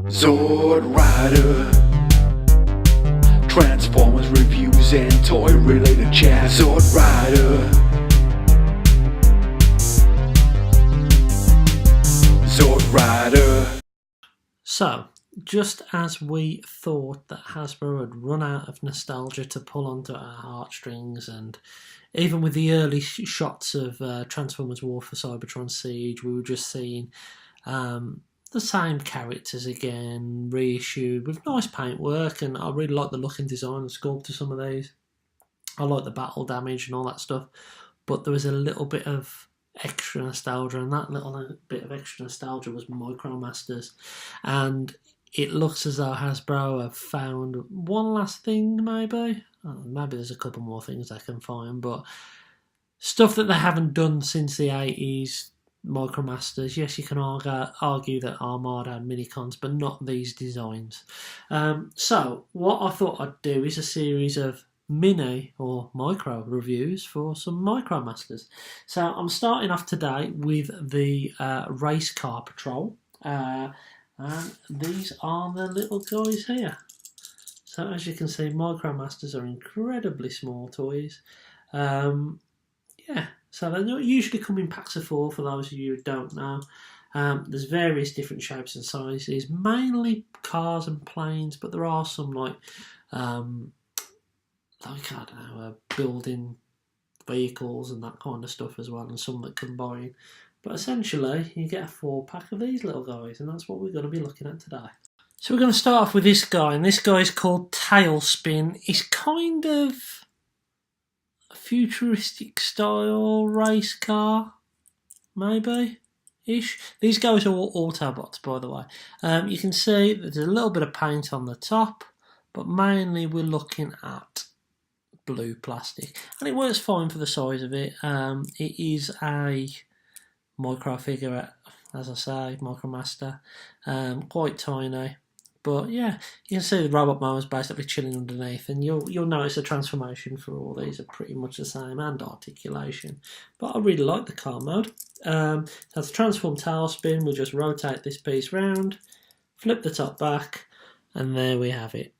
Sword Rider, Transformers reviews and toy related chat. Sword Rider, Sword Rider. So, just as we thought that Hasbro had run out of nostalgia to pull onto our heartstrings, and even with the early shots of Transformers War for Cybertron Siege, we were just seeing the same characters again, reissued with nice paintwork, and I really like the look and design and sculpt of some of these. I like the battle damage and all that stuff, but there was a little bit of extra nostalgia, and that little bit of extra nostalgia was Micromasters, and it looks as though Hasbro have found one last thing, maybe. Maybe there's a couple more things they can find, but stuff that they haven't done since the 80s. Micromasters, yes, you can argue that Armada had minicons, but not these designs. So what I thought I'd do is a series of mini or micro reviews for some Micromasters. So I'm starting off today with the Race Car Patrol, and these are the little guys here. So as you can see, Micromasters are incredibly small toys. Yeah. So they usually come in packs of 4, for those of you who don't know. There's various different shapes and sizes, mainly cars and planes, but there are some like I don't know, building vehicles and that kind of stuff as well, and some that combine. But essentially, you get a 4-pack of these little guys, and that's what we're going to be looking at today. So we're going to start off with this guy, and this guy is called Tailspin. He's kind of futuristic style race car, maybe ish. These guys are all Autobots, by the way. You can see that there's a little bit of paint on the top, but mainly we're looking at blue plastic, and it works fine for the size of it. It is a micro figure, as I say, Micromaster, quite tiny. But yeah, you can see the robot motor's basically chilling underneath, and you'll notice the transformation for all these are pretty much the same, and articulation. But I really like the car mode. So to transform Tailspin, we'll just rotate this piece round, flip the top back, and there we have it.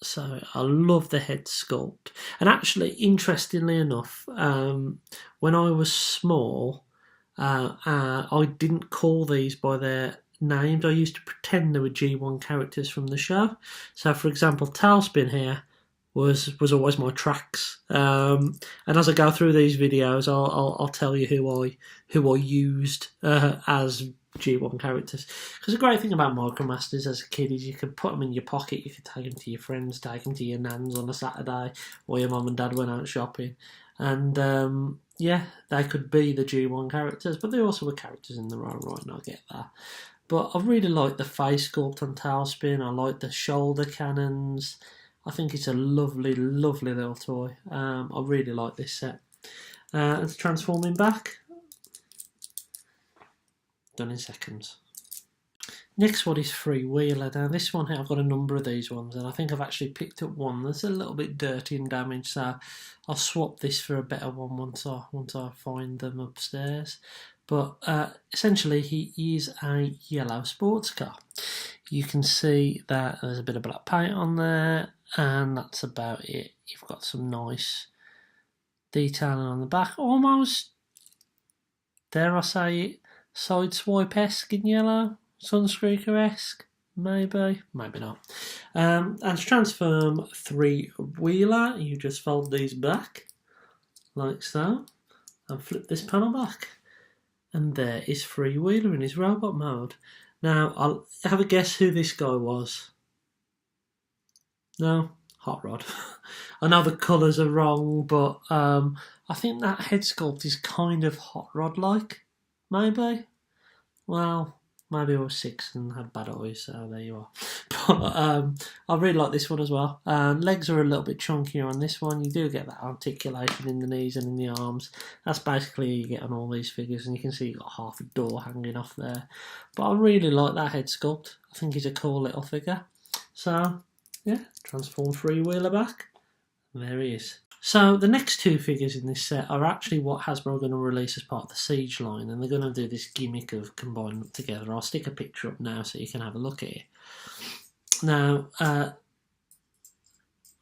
So I love the head sculpt. And actually, interestingly enough, when I was small, I didn't call these by their names. I used to pretend they were G1 characters from the show. So, for example, Tailspin here was always my Tracks. And as I go through these videos, I'll tell you who I used as G1 characters. Because the great thing about Micromasters as a kid is you could put them in your pocket, you could take them to your friends, take them to your nans on a Saturday, or your mum and dad went out shopping. And yeah, they could be the G1 characters, but they also were characters in their own right, and I get that. But I really like the face sculpt on Tailspin. I like the shoulder cannons. I think it's a lovely, lovely little toy. I really like this set. It's transforming back. Done in seconds. Next one is Freewheeler. Now this one here, I've got a number of these ones, and I think I've actually picked up one that's a little bit dirty and damaged, so I'll swap this for a better one once I find them upstairs. But essentially, he is a yellow sports car. You can see that there's a bit of black paint on there, and that's about it. You've got some nice detailing on the back, almost, dare I say it, Sideswipe-esque in yellow, Sunstreaker-esque, maybe not. And to transform Three-Wheeler, you just fold these back, like so, and flip this panel back. And there is Freewheeler in his robot mode. Now, I'll have a guess who this guy was. No? Hot Rod. I know the colours are wrong, but I think that head sculpt is kind of Hot Rod-like. Maybe? Well, maybe I was 6 and had bad eyes, so there you are. But I really like this one as well. Legs are a little bit chunkier on this one. You do get that articulation in the knees and in the arms. That's basically what you get on all these figures, and you can see you've got half a door hanging off there. But I really like that head sculpt. I think he's a cool little figure. So, yeah, transform Freewheeler back. There he is. So the next two figures in this set are actually what Hasbro are going to release as part of the Siege line, and they're going to do this gimmick of combining them together. I'll stick a picture up now so you can have a look at it. Now,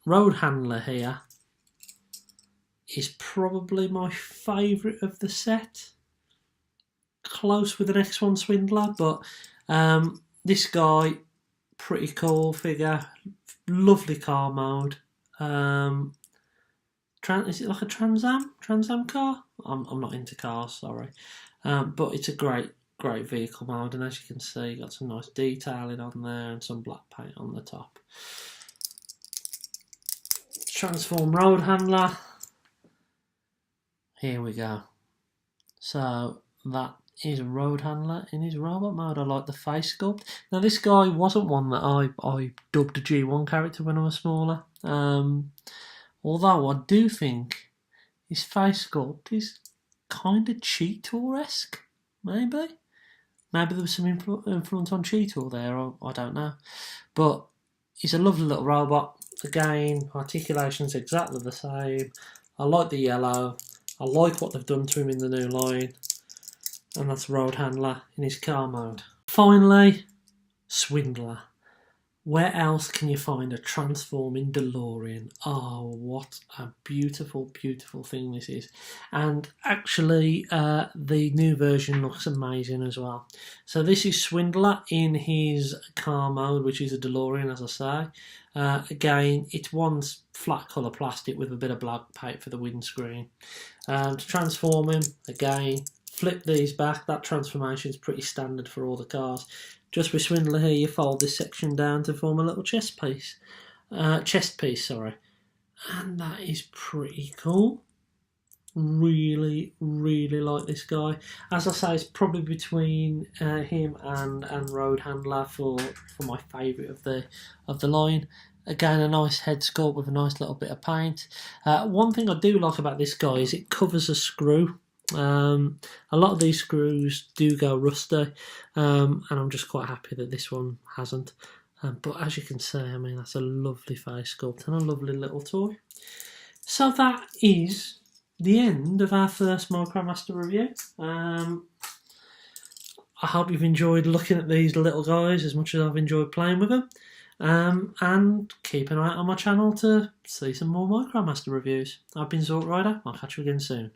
Road Handler here is probably my favourite of the set. Close with the next one, Swindler, but this guy, pretty cool figure, lovely car mode. Is it like a Trans Am car? I'm not into cars, sorry, but it's a great vehicle mode, and as you can see, got some nice detailing on there and some black paint on the top. Transform Road Handler. Here we go. So that is a Road Handler in his robot mode. I like the face sculpt. Now this guy wasn't one that I dubbed a G1 character when I was smaller. Although I do think his face sculpt is kind of Cheetor-esque, maybe. Maybe there was some influence on Cheetor there, I don't know. But he's a lovely little robot. Again, articulation's exactly the same. I like the yellow. I like what they've done to him in the new line. And that's Road Handler in his car mode. Finally, Swindler. Where else can you find a transforming DeLorean? Oh, what a beautiful, beautiful thing this is. And actually, the new version looks amazing as well. So this is Swindler in his car mode, which is a DeLorean, as I say. Again, it's one flat colour plastic with a bit of black paint for the windscreen. To transform him, again, flip these back. That transformation is pretty standard for all the cars. Just with Swindler here, you fold this section down to form a little chest piece. And that is pretty cool. Really, really like this guy. As I say, it's probably between him and Road Handler for my favourite of the line. Again, a nice head sculpt with a nice little bit of paint. One thing I do like about this guy is it covers a screw. A lot of these screws do go rusty, and I'm just quite happy that this one hasn't. But as you can see, I mean, that's a lovely face sculpt and a lovely little toy. So that is the end of our first Micromaster review. I hope you've enjoyed looking at these little guys as much as I've enjoyed playing with them. And keep an eye out on my channel to see some more Micromaster reviews. I've been Zort Rider. I'll catch you again soon.